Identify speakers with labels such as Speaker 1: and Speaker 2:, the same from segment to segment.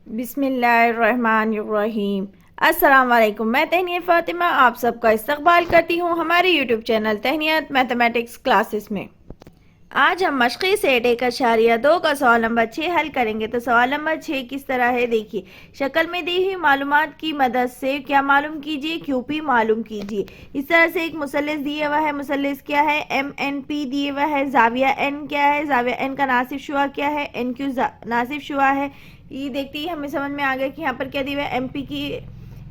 Speaker 1: बिस्मिल्लाहिर्रहमानिर्रहीम। अस्सलाम वालेकुम। मैं तहनीत फ़ातिमा आप सबका इस्तकबाल करती हूँ हमारे यूट्यूब चैनल तहनीत मैथमेटिक्स क्लासेस में। आज हम मशक़ी सेट 1.2 का सवाल नंबर 6 हल करेंगे। तो सवाल नंबर 6 किस तरह है देखिए। शक्ल में दी हुई मालूमात की मदद से क्या मालूम कीजिए, क्यूपी मालूम कीजिए। इस तरह से एक मुसल्लस दिया हुआ है। मुसल्लस क्या है, एम एन पी दिए हुआ है। जाविया एन क्या है, जाविया एन का नासिब शुआ क्या है, एन क्यू नासिब शुआ है। ये देखते ही हमें समझ में आ गया कि यहाँ पर क्या दिया हुआ है, एम पी की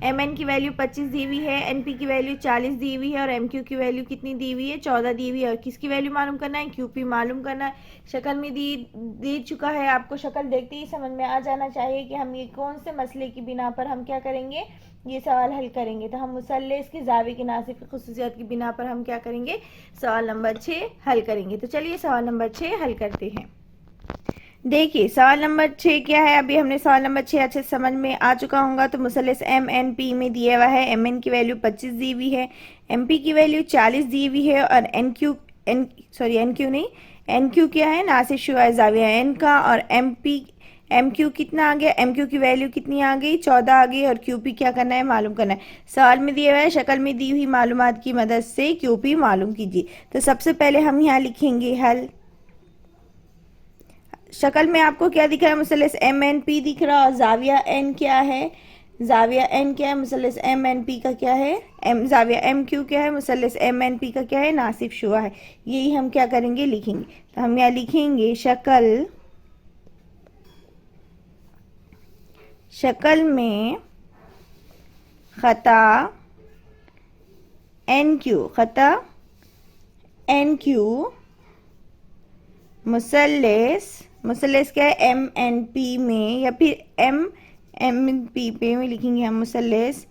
Speaker 1: एम एन की वैल्यू 25 दी हुई है, एन पी की वैल्यू 40 दी हुई है और एम क्यू की वैल्यू कितनी दी हुई है, 14 दी हुई है। और किसकी वैल्यू मालूम करना है, क्यू पी मालूम करना है। शक्ल में दे चुका है, आपको शक्ल देखते ही समझ में आ जाना चाहिए कि हम ये कौन से मसले की बिना पर हम क्या करेंगे, ये सवाल हल करेंगे। तो हम मुसल्लस के जावे की नासिब की खुसूसियत की बिना पर हम क्या करेंगे, सवाल नंबर 6 हल करेंगे। तो चलिए सवाल नंबर 6 हल करते हैं। देखिए सवाल नंबर 6 क्या है, अभी हमने सवाल नंबर 6 अच्छे से समझ में आ चुका होगा। तो मुसल्लस एम एन पी में दिया हुआ है, एम एन की वैल्यू 25 दी हुई है, एम पी की वैल्यू 40 दी हुई है और एन क्यू एन क्यू क्या है, नासिब शुआ जाविया एन का। और एम क्यू कितना आ गया, एम क्यू की वैल्यू कितनी आ गई, 14 आ गई। और क्यू पी क्या करना है, मालूम करना है। सवाल में दिया हुआ है शक्ल में दी हुई मालूमात की मदद से क्यू पी मालूम कीजिए। तो सबसे पहले हम यहाँ लिखेंगे हल। शक्ल में आपको क्या दिख रहा है, मुसल्लस एम एन पी दिख रहा है और जाविया एन क्या है, जाविया एन क्या है, मुसल्लस एम एन पी का क्या है, एम जाविया एम क्यू क्या है, मुसल्लस एम एन पी का क्या है, नासिब शुआ है। यही हम क्या करेंगे, लिखेंगे। तो हम यहाँ लिखेंगे शक्ल में खता एन क्यू मुसल्लस क्या है, एम एन पी में, या फिर एम एन पी पे में लिखेंगे हम मुसल्लस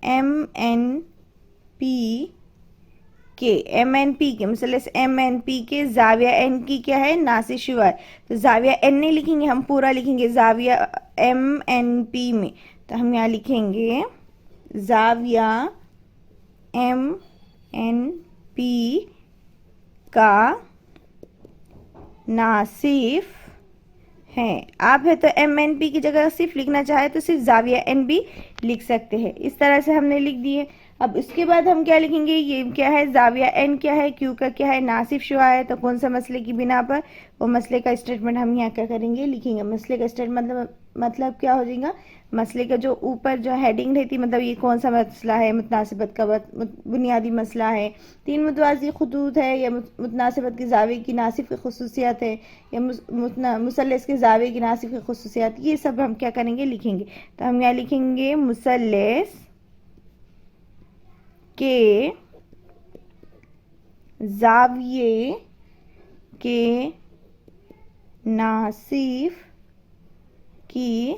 Speaker 1: एम एन पी के मुसल्लस एम एन पी के जाविया एन की क्या है, नासिब शुआ है। तो जाविया एन नहीं लिखेंगे, हम पूरा लिखेंगे जाविया एम एन पी में। तो हम यहाँ लिखेंगे जाविया एम एन पी का नासिफ है। आप है तो एम एन पी की जगह सिर्फ लिखना चाहे तो सिर्फ जाविया एन भी लिख सकते हैं। इस तरह से हमने लिख दिए। अब उसके बाद हम क्या लिखेंगे, ये क्या है, जाविया एन क्या है, क्यू का क्या है, नासिब शुआ है। तो कौन सा मसले की बिना पर, वो मसले का स्टेटमेंट हम यहाँ क्या करेंगे, लिखेंगे। मसले का स्टेटमेंट मतलब क्या हो जाएगा, मसले का जो ऊपर जो हेडिंग रहती, मतलब ये कौन सा मसला है, मुतनासिबत का बुनियादी मसला है, तीन मुतवाज़ी खुतूत है, या मुतनासिबत के जावे की नासिब की खुसूसियत है, या मुसल्लस के जावे की नासिब की खुसूसियत, ये सब हम क्या करेंगे, लिखेंगे। तो हम यहाँ लिखेंगे मुसल्लस के जाविये के नासिब की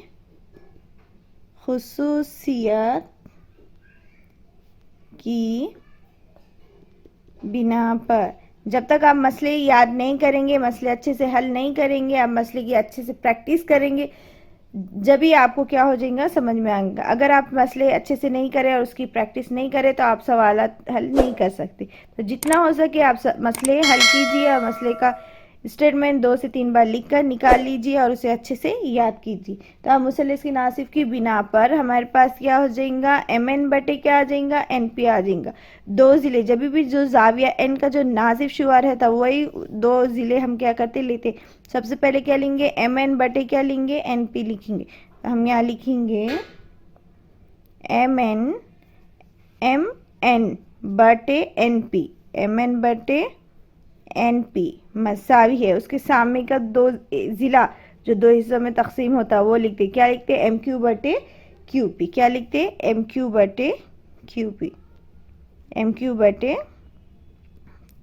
Speaker 1: खुसूसियत की बिना पर। जब तक आप मसले याद नहीं करेंगे, मसले अच्छे से हल नहीं करेंगे, आप मसले की अच्छे से प्रैक्टिस करेंगे, जब भी आपको क्या हो जाएगा, समझ में आएगा। अगर आप मसले अच्छे से नहीं करें और उसकी प्रैक्टिस नहीं करें तो आप सवाल हल नहीं कर सकते। तो जितना हो सके आप मसले हल कीजिए और मसले का स्टेटमेंट 2 से 3 बार लिखकर निकाल लीजिए और उसे अच्छे से याद कीजिए। तो अब मुसल्लस की नासिब की बिना पर हमारे पास क्या हो जाएगा, एम एन बटे क्या आ जाएगा, एन पी आ जाएगा। दो ज़िले, जब भी जो जाविया एन का जो नासिब शुआ रहता वही दो ज़िले हम क्या करते, लेते। सबसे पहले क्या लेंगे, एम एन बटे क्या लेंगे, एन पी लिखेंगे। तो हम यहाँ लिखेंगे एम एन बटे एन पी, एम एन बटे एन पी मसावी है, उसके सामने का दो ज़िला जो दो हिस्सों में तकसीम होता है वो लिखते। क्या लिखते, एम क्यू बटे क्यू पी। क्या लिखते, एम क्यू बटे क्यू पी, एम क्यू बटे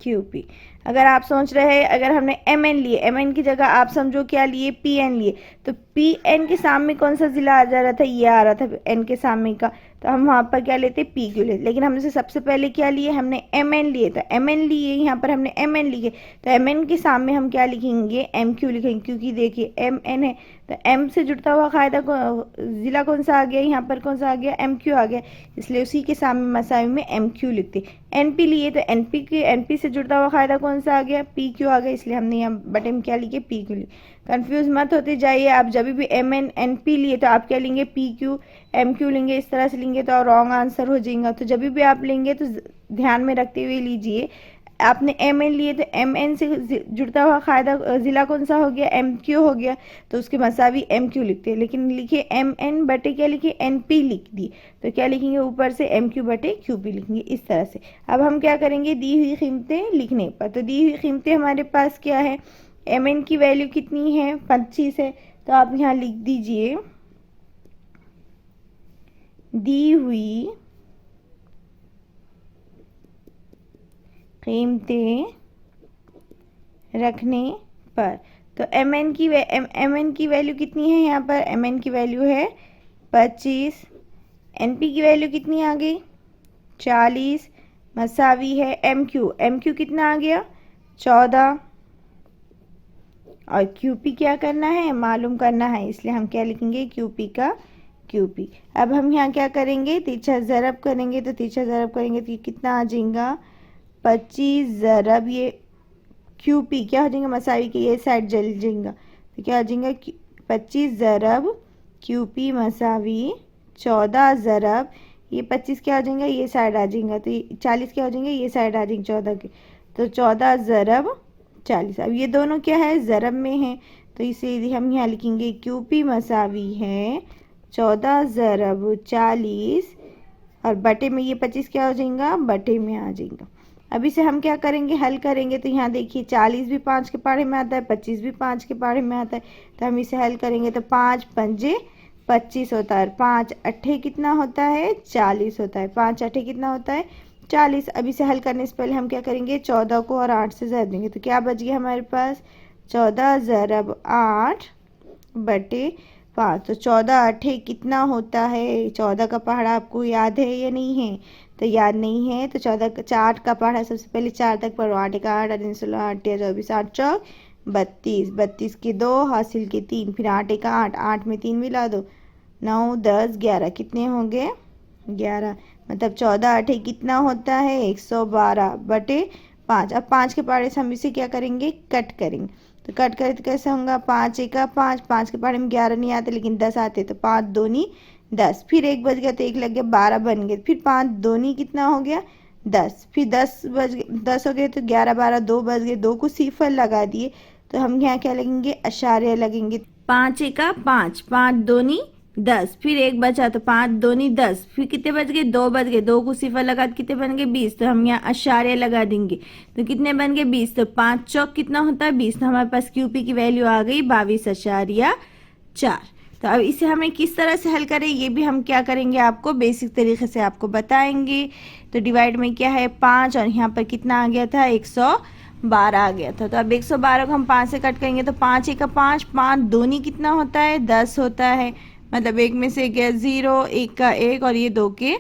Speaker 1: क्यू पी। अगर आप सोच रहे हैं, अगर हमने एम एन लिए, एम एन की जगह आप समझो क्या लिए, पी एन लिए, तो पी एन के सामने कौन सा ज़िला आ जा रहा था, ये आ रहा था एन के सामने का। तो हम वहाँ पर क्या लेते, पी क्यू लेते। लेकिन हमने सबसे पहले क्या लिए, हमने एम एन लिए। तो एम एन लिए, यहाँ पर हमने एम एन लिखे। तो एम एन के सामने हम क्या लिखेंगे, एम क्यू लिखेंगे, क्योंकि देखिए एम एन है तो एम से जुड़ता हुआ कायदा ज़िला कौन सा आ गया, यहाँ पर कौन सा आ गया, एम क्यू आ गया। इसलिए उसी के सामने मसावी में एम क्यू लिखते। एन पी लिए तो एन पी से जुड़ता हुआ कायदा कौन सा आ गया, पी क्यू आ गया। इसलिए हमने यहाँ बटे में क्या लिखे, पी क्यू लिखे। कंफ्यूज मत होते जाइए। आप जब भी एम एन एन पी लिए तो आप क्या लेंगे, पी क्यू एम क्यू लेंगे, इस तरह से लेंगे तो रॉन्ग आंसर हो जाएगा। तो जब भी आप लेंगे तो ध्यान में रखते हुए लीजिए। आपने एम एन लिए तो एम एन से जुड़ता हुआ कायदा ज़िला कौन सा हो गया, एम क्यू हो गया, तो उसके मसावी एम क्यू लिखते हैं। लेकिन लिखिए एम एन बटे क्या लिखिए, एन पी लिख दी, तो क्या लिखेंगे ऊपर से एम क्यू बटे क्यू पी लिखेंगे इस तरह से। अब हम क्या करेंगे, दी हुई कीमतें लिखने पर, तो दी हुई कीमतें हमारे पास क्या है, एम एन की वैल्यू कितनी है, 25 है, तो आप यहाँ लिख दीजिए दी हुई कीमतें रखने पर। तो एम एन की वैल्यू कितनी है, यहाँ पर एम एन की वैल्यू है 25, एन पी की वैल्यू कितनी आ गई 40, मसावी है एम क्यू कितना आ गया 14, और क्यू पी क्या करना है, मालूम करना है, इसलिए हम क्या लिखेंगे क्यू पी का क्यू पी। अब हम यहाँ क्या करेंगे, तिरछा ज़रब करेंगे, तो तिरछा ज़रब करेंगे तो ये कितना आ जाएगा 25 ज़रब ये क्यू पी क्या हो जाएगा, मसावी के ये साइड जल जाएगा, तो क्या आ जाएगा 25 ज़रब क्यू पी मसावी 14 ज़रब ये 25 क्या हो जाएगा, ये साइड आ जाएगा, तो ये 40 क्या हो जाएंगे, ये साइड आ जाएंगे 14 के, तो 14 ज़रब 40। अब ये दोनों क्या है, ज़रब में है, तो इसे हम यहाँ लिखेंगे क्यू पी मसावी है 14 ज़रब 40, और बटे में ये 25 क्या हो जाएगा, बटे में आ जाएगा। अब इसे हम क्या करेंगे, हल करेंगे, तो यहाँ देखिए 40 भी 5 के पहाड़े में आता है, 25 भी 5 के पहाड़े में आता है, तो हम इसे हल करेंगे तो 5 पंजे 25 होता है, 5 अट्ठे कितना होता है 40 होता है, 5 अट्ठे कितना होता है 40। अब इसे हल करने से पहले हम क्या करेंगे, 14 को और 8 से ज़रब देंगे, तो क्या बच गया हमारे पास 14 ज़रब 8 बटे 5, तो 14 अट्ठे कितना होता है, 14 का पहाड़ा आपको याद है या नहीं है, तो याद नहीं है तो 14 4 का पहाड़ा सबसे पहले 4 तक पढ़ो, 8 का 8, 8 16 8 24 8 चौक 32, 32 के 2 हासिल के 3, फिर 8 का 8, 8 में 3 मिला दो 9 10 11, कितने होंगे 11, मतलब 14 अट्ठे कितना होता है 112 बटे 5। अब 5 के पहाड़े से हम इसे क्या करेंगे, कट करेंगे, तो कट करें तो कैसे होगा, 5 एक 5, 5 के पहाड़े में 11 नहीं आते लेकिन 10 आते, तो 5 दूनी 10, फिर 1 बच गया तो 1 लग गया 12 बन गए, फिर 5 दूनी कितना हो गया 10, फिर 10 बज गए 10 हो गए तो 11 12 2 बच गए, 2 को सिफर लगा दिए, तो हम यहाँ क्या लगेंगे, अशारिया लगेंगे, 5 एक 5, 5 दूनी 10, फिर 1 बचा तो 5 दूनी 10, फिर कितने बच गए 2 बच गए, 2 को सिफर लगा कितने बन गए 20, तो हम यहाँ अशारिया लगा देंगे, तो कितने बन गए 20, तो 5 चौक कितना होता है 20, तो हमारे पास क्यूपी की वैल्यू आ गई 22.4। तो अब इसे हमें किस तरह से हल करें, ये भी हम क्या करेंगे आपको बेसिक तरीके से आपको बताएंगे। तो डिवाइड में क्या है 5, और यहाँ पर कितना आ गया था 112 आ गया था, तो अब 112 को हम 5 से कट करेंगे, तो 5 एक 5, 5 दूनी कितना होता है 10 होता है, मतलब 1 में से गया 0, 1 का 1 और ये 2 के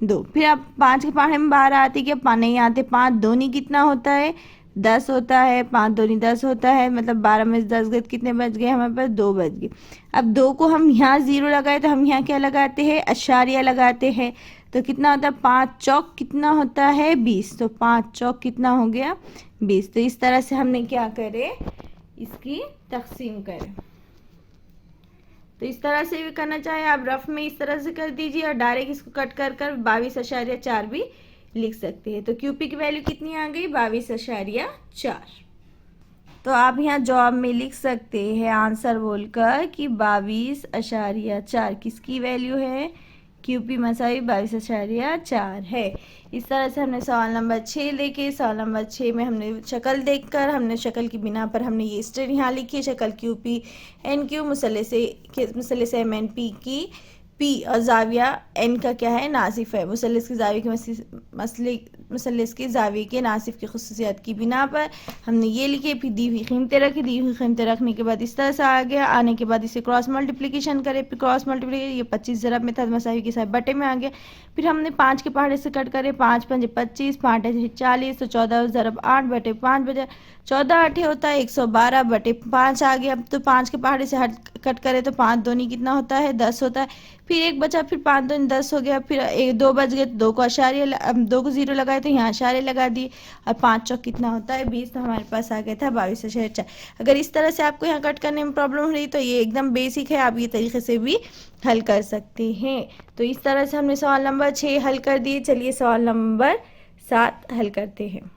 Speaker 1: 2, फिर अब 5 के पहाड़े में 12 आती क्या, नहीं आते, 5 दूनी कितना होता है 10 होता है, 5 दूनी 10 होता है, मतलब 12 में से 10 गए कितने बच गए हमारे पास 2 बच गए। अब 2 को हम यहाँ 0 लगाए तो हम यहाँ क्या लगाते हैं, अशारिया लगाते हैं, तो कितना होता है 5 चौक कितना होता है 20, तो 5 चौक कितना हो गया 20। तो इस तरह से हमने क्या करे, इसकी तकसीम करें, तो इस तरह से भी करना चाहे आप रफ में इस तरह से कर दीजिए, और डायरेक्ट इसको कट कर 22.4 भी लिख सकते हैं। तो क्यूपी की वैल्यू कितनी आ गई 22.4। तो आप यहाँ जवाब में लिख सकते हैं आंसर बोलकर कि 22.4 किसकी वैल्यू है, क्यूपी मसावी 22.4 है। इस तरह से हमने सवाल नंबर 6 देखे। सवाल नंबर 6 में हमने शक्ल देखकर, हमने शक्ल की बिना पर हमने ये स्टेट यहाँ लिखी, शक्ल क्यूपी एन क्यू मुसल्लिस एम एन पी की पी और जाविया एन का क्या है नासिफ है, मुसल्लिस की जाविया के मुसल्लिस की जाविया के नासिफ की खुसूसियात की बिना पर हमने ये लिखे, फिर दी हुई कीमतें रखी, दी हुई कीमतें रखने के बाद इस तरह से आ गया, आने के बाद इसे क्रॉस मल्टीप्लिकेशन करे, फिर क्रॉस मल्टीप्लिकेशन ये 25 ज़रब में था मसावी के साथ बटे में आ गया, फिर हमने 5 के पहाड़े से कट करे, 5 पंजे 25, 5 अठे 40, तो 14 ज़रब 8 बटे 5 बजे 14 अठे होता है 112 बटे 5 आ गया। अब तो 5 के पहाड़े से हट कट करे तो 5 दूनी कितना होता है 10 होता है, फिर एक बचा, फिर 5 दूनी 10 हो गया, फिर 2 बच गए तो 2 को अशारिया 2 को 0 लगाए तो यहाँ अशारे लगा दिए, और 5 चौक कितना होता है 20, तो हमारे पास आ गया था 22/4। अगर इस तरह से आपको यहाँ कट करने में प्रॉब्लम हो रही तो ये एकदम बेसिक है, आप ये तरीके से भी हल कर सकते हैं। तो इस तरह से हमने सवाल नंबर 6 हल कर दिए। चलिए सवाल नंबर 7 हल करते हैं।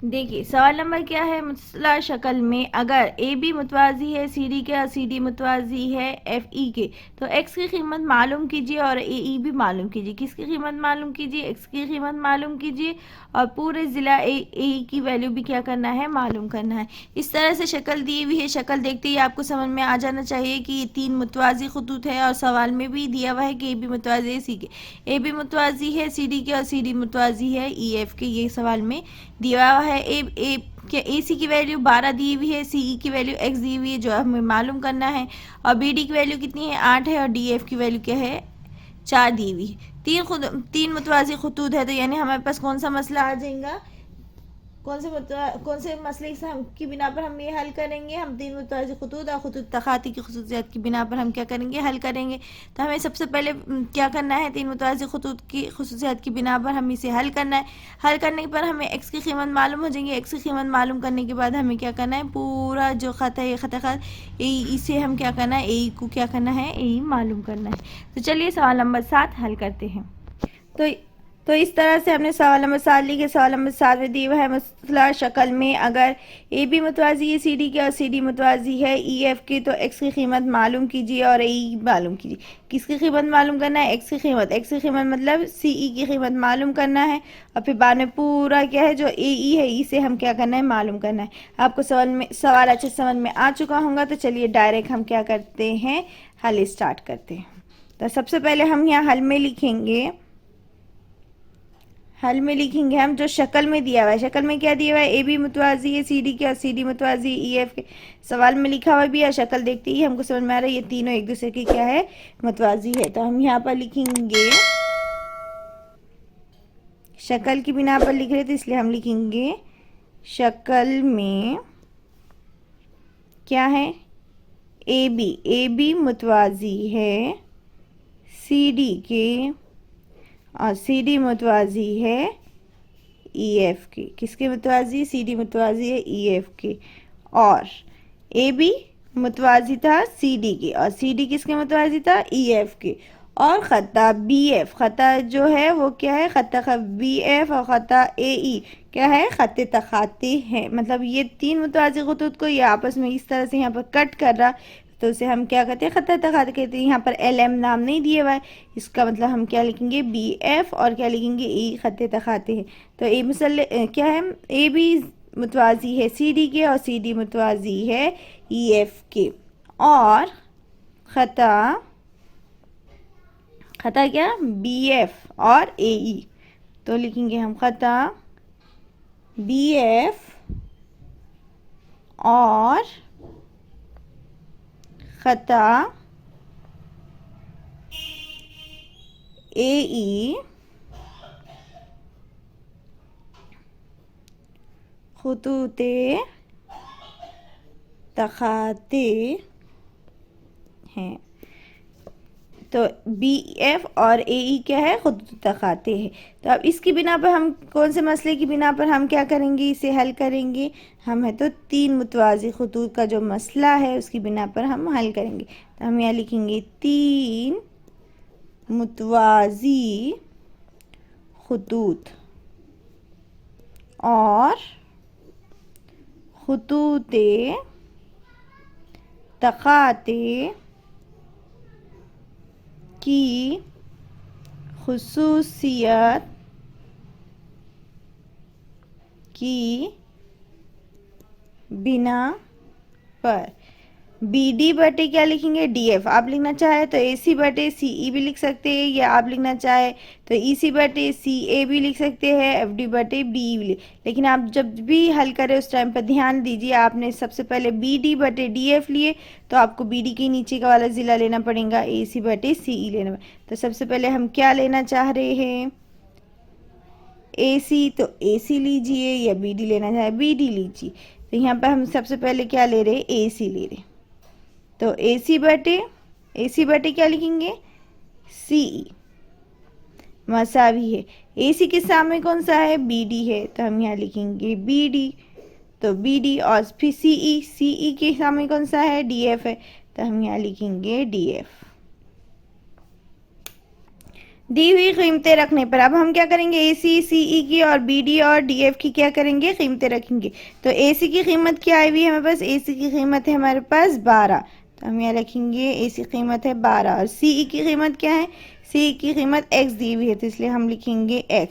Speaker 1: देखिए सवाल नंबर क्या है, मसला शक्ल में अगर ए बी मुतवाजी है सी डी के और सी डी मुतवाजी है एफ ई के, तो एक्स की कीमत मालूम कीजिए और ए ई भी मालूम कीजिए। किसकी कीमत मालूम कीजिए? एक्स की कीमत मालूम कीजिए, और पूरे ज़िला ए ई की वैल्यू भी क्या करना है, मालूम करना है। इस तरह से शक्ल दी हुई है, शक्ल देखते ही आपको समझ में आ जाना चाहिए कि ये 3 मुतवाजी खतूत है, और सवाल में भी दिया हुआ है कि ए बी मुतवाजी है सी के, ए बी मुतवाजी है सी डी के और सी डी मुतवाजी है ई एफ के, ये सवाल में दिया हुआ है। ए सी की वैल्यू 12 दी हुई है, सी ई की वैल्यू एक्स दी हुई है जो हमें मालूम करना है, और बी डी की वैल्यू कितनी है 8 है, और डी एफ की वैल्यू क्या है 4 दी हुई है। तीन मुतवाज़ी खतूत है, तो यानी हमारे पास कौन सा मसला आ जाएगा, कौन से मसले की बिना पर हम ये हल करेंगे, हम 3 मुतवाज़ी खतूत और खतूत तखाती की खसूसियात की बिना पर हम क्या करेंगे, हल करेंगे। तो हमें सबसे पहले क्या करना है, 3 मुतवाज़ी खतूत की खसूसियात की बिना पर हमें इसे हल करना है। हल करने पर हमें एक्स की कीमत मालूम हो जाएंगी। एक्स की कीमत मालूम करने के बाद हमें क्या करना है, पूरा जो ख़त है ये ख़त इसे हम क्या करना है, ए को क्या करना है, ए मालूम करना है। तो चलिए सवाल नंबर 7 हल करते हैं। तो इस तरह से हमने सवाल नंबर 7 लिखे। सवाल नंबर 7 में दिया हुआ है, मसला शक्ल में अगर ए बी मुतवाज़ी है सी डी के और सी डी मुतवाज़ी है ई एफ के, तो एक्स की कीमत मालूम कीजिए और ए मालूम कीजिए। किसकी कीमत मालूम करना है, एक्स की कीमत। एक्स की कीमत मतलब सी ई की कीमत मालूम करना है, और फिर बाद में पूरा क्या है जो ए ई है, ई से हम क्या करना है, मालूम करना है। आपको सवाल अच्छे समझ में आ चुका होगा, तो चलिए डायरेक्ट हम क्या करते हैं, हल स्टार्ट करते हैं। तो सबसे पहले हम यहाँ हल में लिखेंगे, हम जो शक्ल में दिया हुआ है। शक्ल में क्या दिया हुआ है, ए बी मुतवाज़ी है सी डी के और सी डी मुतवाज़ी ई एफ के। सवाल में लिखा हुआ भी है, शक्ल देखते ही हमको समझ में आ रहा है ये तीनों एक दूसरे की क्या है, मुतवाज़ी है। तो हम यहाँ पर लिखेंगे, शक्ल की बिना पर लिख रहे थे इसलिए हम लिखेंगे शक्ल में क्या है, ए बी मुतवाज़ी है सी डी के और सी डी मुतवाज़ी है ई एफ के। किसके मुतवाज़ी, सी डी मुतवाज़ी है ई एफ के, और ए बी मुतवाज़ी था सी डी के, और सी डी किसके मुतवाज़ी था, ई एफ के। और ख़ता बी एफ, ख़ता जो है वो क्या है, ख़ता बी एफ, और ख़ता ए ई क्या है, ख़त तखाती है। मतलब ये 3 मुतवाज़ी खतूत को ये आपस में इस तरह से यहाँ पर कट कर रहा, तो उसे हम क्या कहते हैं, ख़त तखाती कहते हैं। यहाँ पर एल एम नाम नहीं दिया हुआ है, इसका मतलब हम क्या लिखेंगे, बी एफ, और क्या लिखेंगे, ई ख़त तखाती है। तो ए मसले क्या है, ए बी मुतवाज़ी है सी डी के और सी डी मुतवाज़ी है ई एफ के, और ख़ता क्या, बी एफ और ए ई। तो लिखेंगे हम ख़ता बी एफ और ख़ता ए ई खतूते तखाते हैं। तो बी एफ और ए ई क्या है, खतूत तखाते हैं। तो अब इसकी बिना पर हम कौन से मसले की बिना पर हम क्या करेंगे, इसे हल करेंगे। हम है तो 3 मुतवाज़ी खतूत का जो मसला है उसकी बिना पर हम हल करेंगे। तो हम यहाँ लिखेंगे 3 मुतवाज़ी खतूत और खतूते तखाते की खुसूसियत की बिना पर बी डी बटे क्या लिखेंगे, डी एफ। आप लिखना चाहे तो ए सी बटे सी ई भी लिख सकते हैं, या आप लिखना चाहे तो ई सी बटे सी ए भी लिख सकते हैं, एफ डी बटे बी ई भी। लेकिन आप जब भी हल करें उस टाइम पर ध्यान दीजिए, आपने सबसे पहले बी डी बटे डी एफ लिए तो आपको बी डी के नीचे का वाला ज़िला लेना पड़ेगा, ए सी बटे सी ई लेना पड़ेगा। तो सबसे पहले हम क्या लेना चाह रहे हैं, ए सी, तो ए सी लीजिए, या बी डी लेना चाहे बी डी लीजिए। तो यहाँ पर हम सबसे पहले क्या ले रहे हैं, ए सी ले रहे हैं। तो ए सी बटे ए सी बटे क्या लिखेंगे, सी ई मसावी है। ए सी के सामने कौन सा है, बी डी है, तो हम यहाँ लिखेंगे बी डी। तो बी डी और फिर सी ई के सामने कौन सा है, डी एफ है, तो हम यहाँ लिखेंगे डी एफ। दी हुई कीमतें रखने पर अब हम क्या करेंगे, ए सी सी ई की और बी डी और डी एफ की क्या करेंगे, कीमतें रखेंगे। तो ए सी की कीमत क्या आई हुई है हमारे पास, ए सी की कीमत है हमारे पास 12, तो हम यहाँ लिखेंगे ए सी कीमत है 12। और सी ई की कीमत क्या है, सी ई की कीमत x दी हुई है, तो इसलिए हम लिखेंगे x।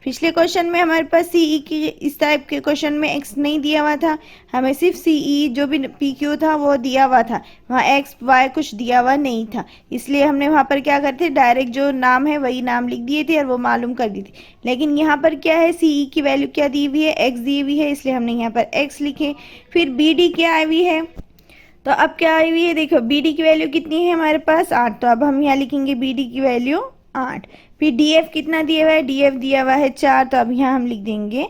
Speaker 1: पिछले क्वेश्चन में हमारे पास सी ई की, इस टाइप के क्वेश्चन में x नहीं दिया हुआ था, हमें सिर्फ सी ई जो भी पी क्यू था वो दिया हुआ था, वहाँ x y कुछ दिया हुआ नहीं था, इसलिए हमने वहाँ पर क्या करते, डायरेक्ट जो नाम है वही नाम लिख दिए थे और वो मालूम कर दी थी। लेकिन यहाँ पर क्या है, सी ई की वैल्यू क्या दी हुई है, x दी हुई है, इसलिए हमने यहाँ पर x लिखे। फिर बी डी क्या आई हुई है, तो अब क्या आई हुई है, देखो बी डी की वैल्यू कितनी है हमारे पास 8, तो अब हम यहाँ लिखेंगे बी डी की वैल्यू 8। फिर डी एफ कितना दिया हुआ है, डी एफ दिया हुआ है 4, तो अब यहाँ हम लिख देंगे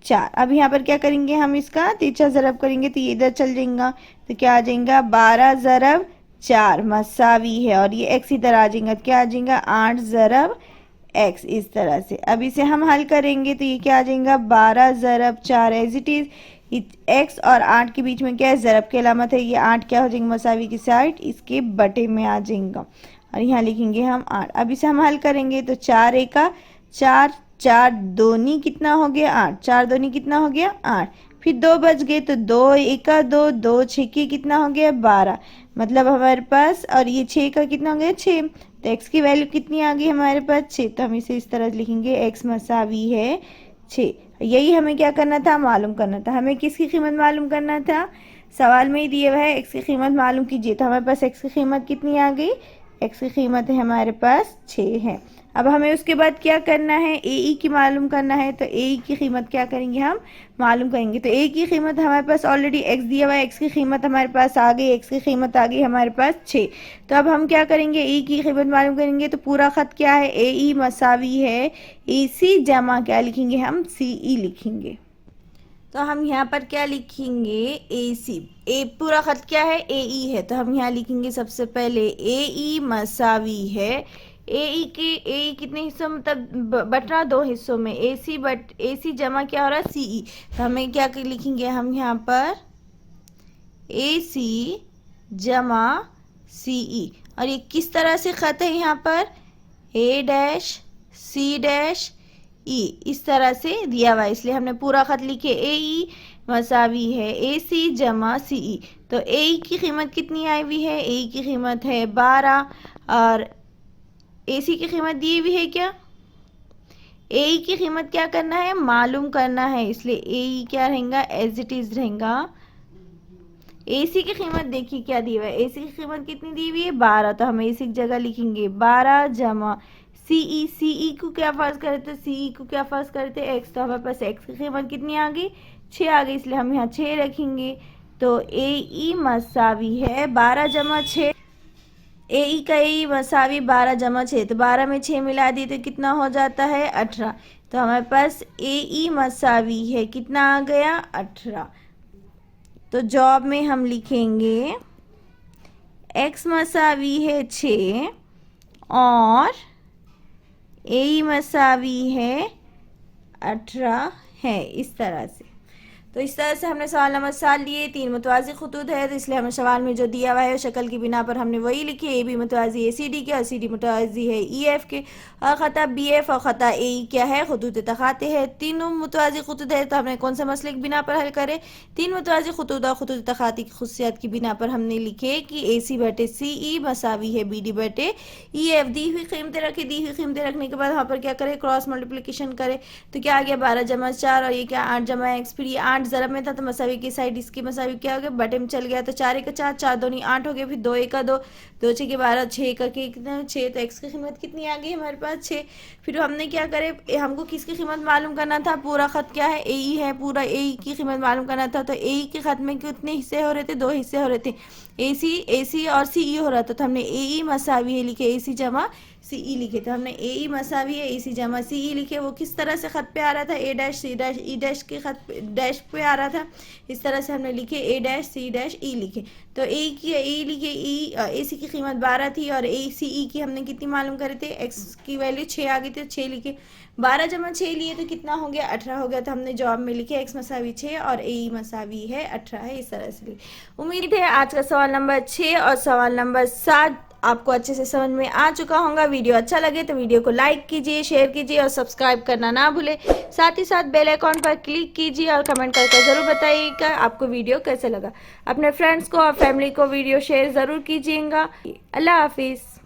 Speaker 1: 4। अब यहाँ पर क्या करेंगे, हम इसका तिरछा ज़रब करेंगे तो ये इधर चल जाएगा, तो क्या आ जाएगा 12 ज़रब 4 मसावी है, और ये एक्स इधर आ जाएगा, तो क्या आ जाएगा 8 ज़रब एक्स, इस तरह से। अब इसे हम हल करेंगे तो ये क्या आ जाएगा 12 ज़रब 4 एज इट इज़, एक्स और 8 के बीच में क्या है, ज़रब की अलामत है, ये 8 क्या हो जाएंगे मसावी की साइड इसके बटे में आ जाएगा, और यहाँ लिखेंगे हम 8। अब इसे हम हल करेंगे तो 4 एका 4, 4 दूनी कितना हो गया 8, 4 दूनी कितना हो गया 8, फिर 2 बच गए तो 2 एका 2, 2 छक्के कितना हो गया 12, मतलब हमारे पास, और ये 6 का कितना हो गया 6, तो x की वैल्यू कितनी आ गई हमारे पास 6, तो हम इसे इस तरह लिखेंगे x मसावी है 6। यही हमें क्या करना था, मालूम करना था। हमें किसकी कीमत मालूम करना था, सवाल में ही दिया हुआ है x की कीमत मालूम कीजिए, तो हमारे पास x की कीमत कितनी आ गई, x की कीमत है हमारे पास 6 है। अब हमें उसके बाद क्या करना है, ए ई की मालूम करना है, तो ए ई की कीमत क्या करेंगे हम मालूम करेंगे। तो ए की कीमत हमारे पास ऑलरेडी x दिया हुआ है, x की कीमत हमारे पास आ गई, x की कीमत आ गई हमारे पास 6। तो अब हम क्या करेंगे, ए की कीमत मालूम करेंगे, तो पूरा ख़त क्या है, ए ई मसावी है ए सी जमा क्या लिखेंगे हम, सी ई लिखेंगे। तो हम यहाँ पर क्या लिखेंगे, ए सी, ए पूरा ख़त क्या है, ए ई है, तो हम यहाँ लिखेंगे सबसे पहले ए ई मसावी है, ए ई कितने हिस्सों में, मतलब बट रहा 2 हिस्सों में, ए सी बट ए सी जमा क्या हो रहा है सी ई, तो हमें क्या लिखेंगे हम यहाँ पर ए सी जमा सी ई, और ये किस तरह से ख़त है यहाँ पर, ए डैश सी डैश ई, इस तरह से दिया हुआ है, इसलिए हमने पूरा ख़त लिखे ए ई मसावी है ए सी जमा सी ई। तो ए ई की कीमत कितनी आई हुई है, ए ई की कीमत है 12, और ए सी की कीमत दी हुई है क्या, ए ई की कीमत क्या करना है मालूम करना है, इसलिए ए ई क्या रहेगा एज इट इज़ रहेगा। ए सी की कीमत देखिए क्या दी हुई है, ए सी की कीमत कितनी दी हुई है 12, तो हम ए सी की जगह लिखेंगे 12 जमा सी ई को क्या फर्ज करते, सी ई को क्या फर्ज करते एक्स, तो हमारे पास एक्स की कीमत कितनी आ गई 6 आ गई, इसलिए हम यहाँ 6 रखेंगे। तो ए ई मसावी है 12 जमा 6, ए ई का ए ई मसावी 12 जमा 6, तो 12 में 6 मिला दिए तो कितना हो जाता है 18, तो हमारे पास ए ई मसावी है कितना आ गया 18। तो जॉब में हम लिखेंगे x मसावी है 6 और ए ई मसावी है 18 है, इस तरह से। तो इस तरह से हमने सवाल नंबर 7 लिए, 3 मुतवाज़ी खुतूत है, तो इसलिए हमें सवाल में जो दिया हुआ है शक्ल की बिना पर हमने वही लिखे, A B मुतवाज़ी A C D के और सी डी मुतवाज़ी है ई एफ के, और ख़ता बी एफ और ख़ता ए ई क्या है खुतूत तखाते हैं। तीनों मुतवाज़ी खुतूत है, तो हमने कौन से मसले की बिना पर हल करे, 3 मुतवाज़ी खुतूत और खुतूत तखाती की खुसियात की बिना पर हमने लिखे कि ए सी बटे सी ई मसावी है बी डी बटे ई एफ। दी हुई कीमतें रखी, दी हुई कीमतें रखने के बाद वहाँ पर क्या करें क्रॉस मल्टीप्लिकेशन करें, तो क्या आ गया 12 जमा 4, और ये क्या 8 जमा एक्स, फिर ये 8 ज़रब में था तो मसावी की साइड इसकी मसावी क्या हो गया बटे में चल गया, तो 4 एक 4, 4 दूनी 8 हो गया, फिर 2 एक 2, 2 6 के 12, 6 का कितना 6, तो एक्स की कीमत कितनी आ गई हमारे पास 6। फिर हमने क्या करे, हमको किसकी कीमत मालूम करना था, पूरा ख़त क्या है ए ई है, पूरा ए ई की कीमत मालूम करना था, तो ए ई के ख़त में कितने हिस्से हो रहे थे 2 हिस्से हो रहे थे, ए सी और सी ई हो रहा था, तो हमने ए ई मसावी है लिखे ए सी जमा सी ई लिखे थे। हमने ए ई मसावी है AC जमा सी ई लिखे, वो किस तरह से ख़त पे आ रहा था, A dash C dash E dash के ख़त डैश पे आ रहा था, इस तरह से हमने लिखे A dash C dash E लिखे। तो ए लिखे, ए सी की कीमत 12 थी और ए सी ई की हमने कितनी मालूम करे थे, एक्स की वैल्यू 6 आ गई थी, 6 लिखे। 12 जमा 6 लिए तो कितना हो गया, 18 हो गया। तो हमने जवाब में लिखे एक्स मसावी 6 और ए ई मसावी है 18 है, इस तरह से। उम्मीद है आज का सवाल नंबर 6 और सवाल नंबर 7 आपको अच्छे से समझ में आ चुका होगा। वीडियो अच्छा लगे तो वीडियो को लाइक कीजिए, शेयर कीजिए और सब्सक्राइब करना ना भूले। साथ ही साथ बेल आइकॉन पर क्लिक कीजिए और कमेंट करके ज़रूर बताइएगा आपको वीडियो कैसे लगा। अपने फ्रेंड्स को और फैमिली को वीडियो शेयर ज़रूर कीजिएगा। अल्लाह हाफिज़।